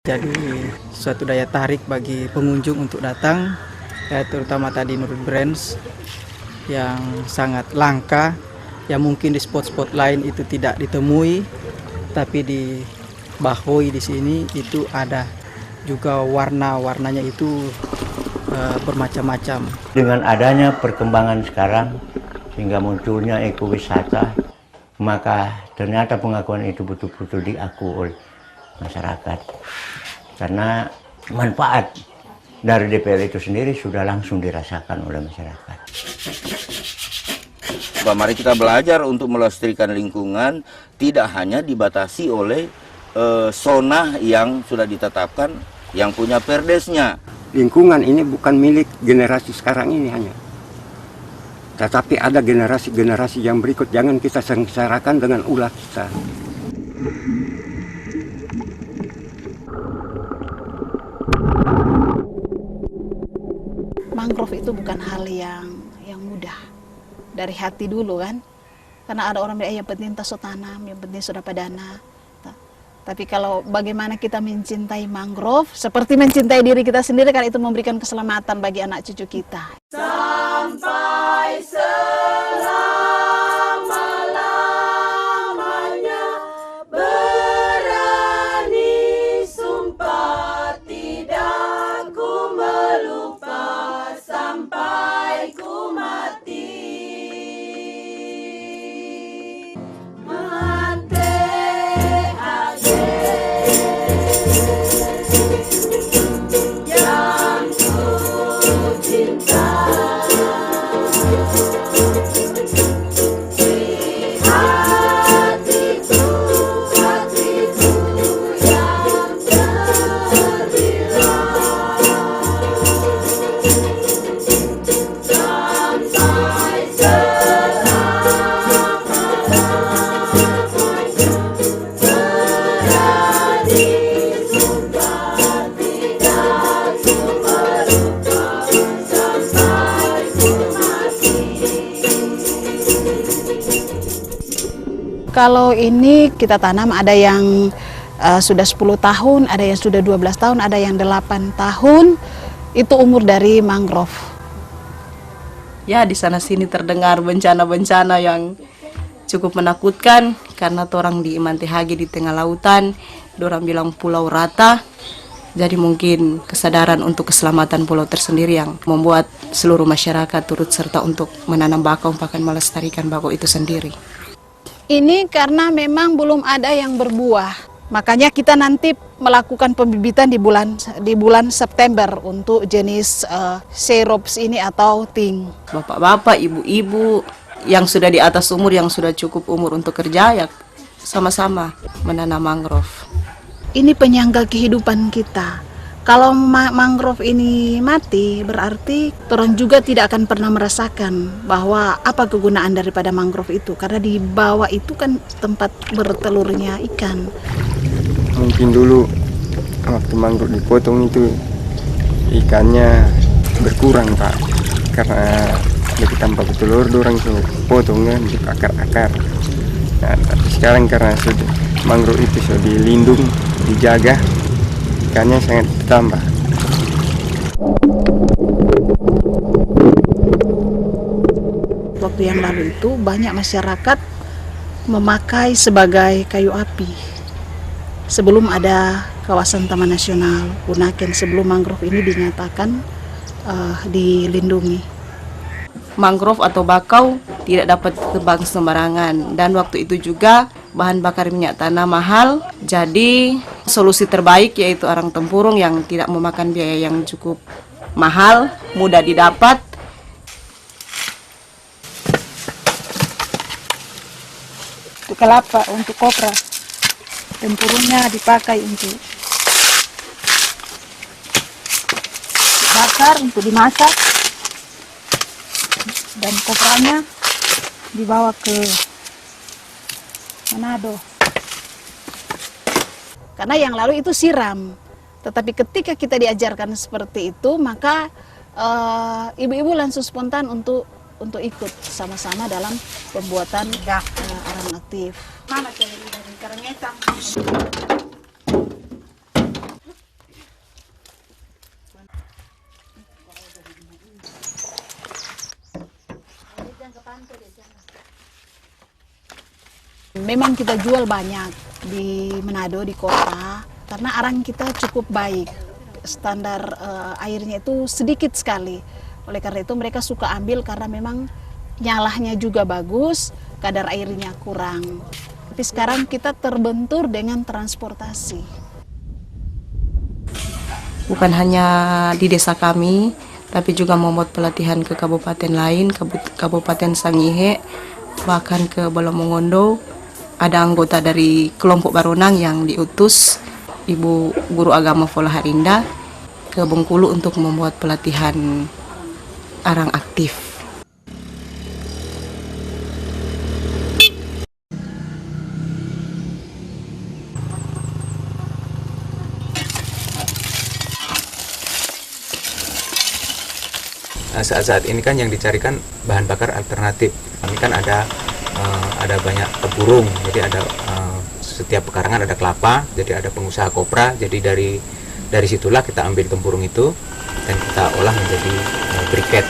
Jadi suatu daya tarik bagi pengunjung untuk datang, ya, terutama tadi Nurul Brands yang sangat langka, yang mungkin di spot-spot lain itu tidak ditemui, tapi di Bahoy di sini itu ada juga warna-warnanya itu bermacam-macam. Dengan adanya perkembangan sekarang sehingga munculnya ekowisata, maka ternyata pengakuan itu betul-betul diakui oleh masyarakat. Karena manfaat dari DPL itu sendiri sudah langsung dirasakan oleh masyarakat. Mari kita belajar untuk melestarikan lingkungan, tidak hanya dibatasi oleh zona yang sudah ditetapkan, yang punya perdesnya. Lingkungan ini bukan milik generasi sekarang ini hanya, tetapi ada generasi-generasi yang berikut. Jangan kita sengsarakan dengan ulah kita. Mangrove itu bukan hal yang mudah, dari hati dulu kan, karena ada orang bilang yang penting taso tanam, yang penting sudah padana. Tapi kalau bagaimana kita mencintai mangrove seperti mencintai diri kita sendiri, kan itu memberikan keselamatan bagi anak cucu kita. Sampai selama-lamanya berani sumpah tidak ku melupa sampai ku mati. Kalau ini kita tanam ada yang sudah 10 tahun, ada yang sudah 12 tahun, ada yang 8 tahun. Itu umur dari mangrove. Ya, di sana sini terdengar bencana-bencana yang cukup menakutkan karena orang di Imantehagi di tengah lautan, orang bilang pulau rata. Jadi mungkin kesadaran untuk keselamatan pulau tersendiri yang membuat seluruh masyarakat turut serta untuk menanam bakau, bahkan melestarikan bakau itu sendiri. Ini karena memang belum ada yang berbuah. Makanya kita nanti melakukan pembibitan di bulan September untuk jenis serops ini atau ting. Bapak-bapak, ibu-ibu yang sudah di atas umur, yang sudah cukup umur untuk kerja, ya sama-sama menanam mangrove. Ini penyangga kehidupan kita. Kalau mangrove ini mati, berarti orang juga tidak akan pernah merasakan bahwa apa kegunaan daripada mangrove itu. Karena di bawah itu kan tempat bertelurnya ikan. Mungkin dulu waktu mangrove dipotong itu ikannya berkurang, Pak. Karena lebih tanpa bertelur, orang sudah potong kan di akar-akar. Nah, tapi sekarang karena sudah mangrove itu sudah dilindung, dijaga, ikannya sangat bertambah. Waktu yang lalu itu banyak masyarakat memakai sebagai kayu api. Sebelum ada kawasan Taman Nasional Bunaken, sebelum mangrove ini dinyatakan dilindungi. Mangrove atau bakau tidak dapat tebang sembarangan, dan waktu itu juga bahan bakar minyak tanah mahal. Jadi solusi terbaik yaitu arang tempurung yang tidak memakan biaya yang cukup mahal, mudah didapat. Untuk kelapa, untuk kopra, tempurungnya dipakai untuk bakar, untuk dimasak, dan kopranya dibawa ke Manado. Karena yang lalu itu siram, tetapi ketika kita diajarkan seperti itu, maka ibu-ibu langsung spontan untuk ikut sama-sama dalam pembuatan arang aktif. Mana dari karangetang? memang kita jual banyak di Manado, di kota, karena arang kita cukup baik. Standar airnya itu sedikit sekali. Oleh karena itu mereka suka ambil karena memang nyalahnya juga bagus, kadar airnya kurang. Tapi sekarang kita terbentur dengan transportasi. Bukan hanya di desa kami, tapi juga membuat pelatihan ke kabupaten lain, Kabupaten Sangihe, bahkan ke Bolomongondo. Ada anggota dari kelompok Baronang yang diutus Ibu Guru Agama Fola Harinda ke Bengkulu untuk membuat pelatihan arang aktif. Saat-saat ini kan yang dicarikan bahan bakar alternatif. Kami kan ada banyak tempurung, jadi ada setiap pekarangan ada kelapa, jadi ada pengusaha kopra, jadi dari situlah kita ambil tempurung itu dan kita olah menjadi briket.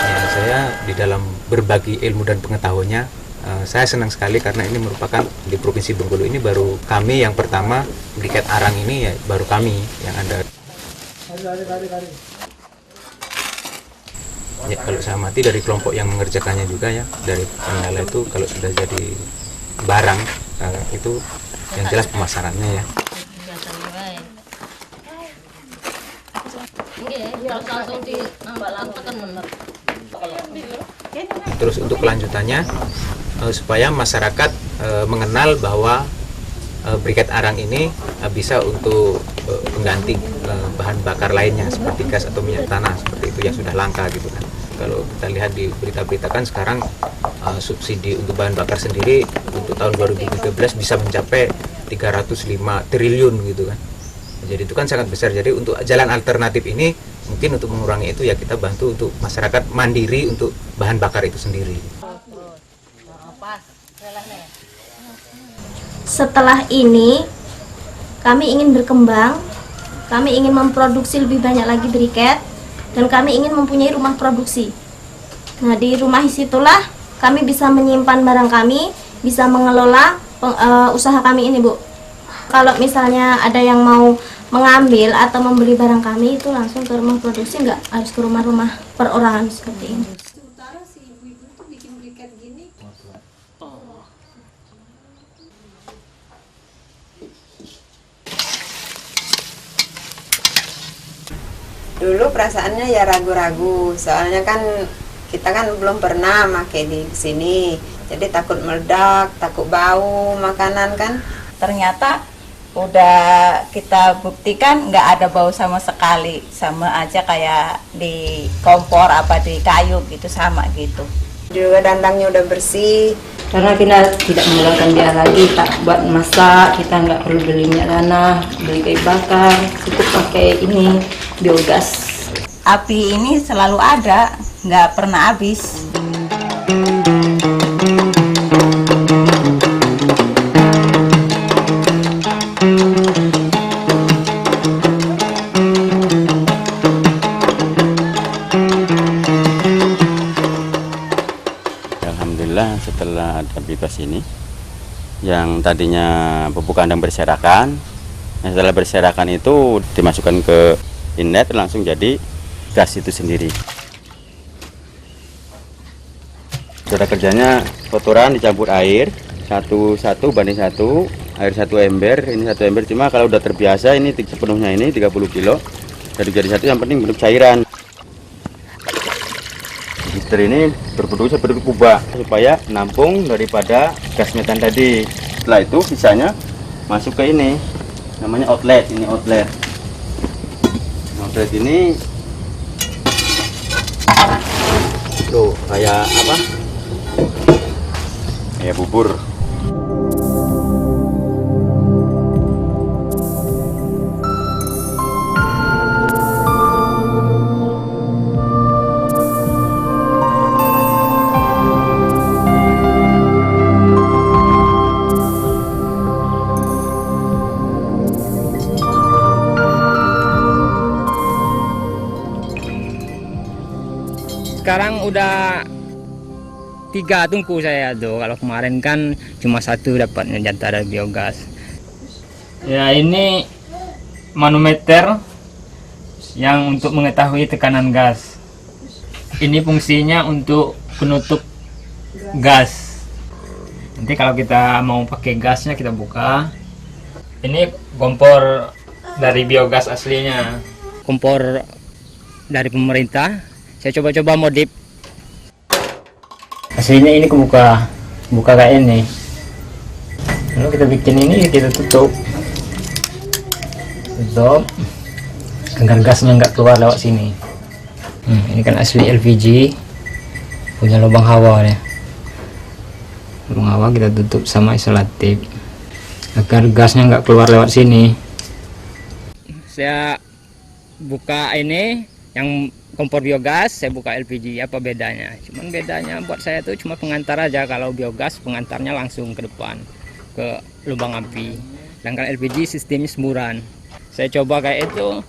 Ya, saya di dalam berbagi ilmu dan pengetahuannya, saya senang sekali karena ini merupakan di Provinsi Bengkulu ini baru kami yang pertama briket arang ini, ya baru kami yang ada. Ya, kalau saya amati dari kelompok yang mengerjakannya juga ya, dari pengelola itu kalau sudah jadi barang itu yang jelas pemasarannya ya. Terus untuk kelanjutannya supaya masyarakat mengenal bahwa briket arang ini bisa untuk pengganti bahan bakar lainnya seperti gas atau minyak tanah, seperti itu yang sudah langka gitu kan. Kalau kita lihat di berita-berita kan sekarang subsidi untuk bahan bakar sendiri untuk tahun 2013 bisa mencapai 305 triliun gitu kan. Jadi itu kan sangat besar. Jadi untuk jalan alternatif ini mungkin untuk mengurangi itu ya kita bantu untuk masyarakat mandiri untuk bahan bakar itu sendiri. Setelah ini kami ingin berkembang, kami ingin memproduksi lebih banyak lagi briket, dan kami ingin mempunyai rumah produksi. Nah, di rumah situlah kami bisa menyimpan barang kami, bisa mengelola usaha kami ini, Bu. Kalau misalnya ada yang mau mengambil atau membeli barang kami, itu langsung ke rumah produksi, nggak harus ke rumah-rumah perorangan seperti ini. Dulu perasaannya ya ragu-ragu, soalnya kan kita kan belum pernah pakai di sini, jadi takut meledak, takut bau makanan kan. Ternyata udah kita buktikan nggak ada bau sama sekali, sama aja kayak di kompor apa di kayu gitu, sama gitu. Juga dandangnya udah bersih. Karena kita tidak menggunakan biaya lagi, tak buat masak, kita nggak perlu beli minyak tanah, beli kayu bakar, cukup pakai ini biogas. Api ini selalu ada, nggak pernah habis. Alhamdulillah setelah ada biogas ini, yang tadinya bubuk kandang berserakan, setelah berserakan itu dimasukkan ke inlet langsung jadi gas itu sendiri. Cara kerjanya kotoran dicampur air 1:1 banding 1, air 1 ember, ini 1 ember, cuma kalau udah terbiasa ini sepenuhnya ini 30 kilo jadi 1, yang penting bentuk cairan. Gister ini berbentuk seperti kubah supaya nampung daripada gas metan tadi. Setelah itu sisanya masuk ke ini namanya outlet. Ini outlet. Outlet ini tuh kayak apa? Kayak bubur. Sekarang udah 3 tungku saya tuh. Kalau kemarin kan cuma 1 dapatnya jatah dari biogas. Ya, ini manometer yang untuk mengetahui tekanan gas. Ini fungsinya untuk penutup gas. Nanti kalau kita mau pakai gasnya kita buka. Ini kompor dari biogas aslinya. Kompor dari pemerintah. Saya coba-coba modif. Aslinya ini buka kayak ini. Lalu kita bikin ini, kita tutup agar gasnya nggak keluar lewat sini. Ini kan asli LPG, punya lubang hawa ya. Lubang hawa kita tutup sama isolatif agar gasnya nggak keluar lewat sini. Saya buka ini yang kompor biogas, saya buka LPG. Apa bedanya? Cuman bedanya buat saya tuh cuma pengantar aja. Kalau biogas pengantarnya langsung ke depan ke lubang api, sedangkan LPG sistemnya semburan. Saya coba kayak itu,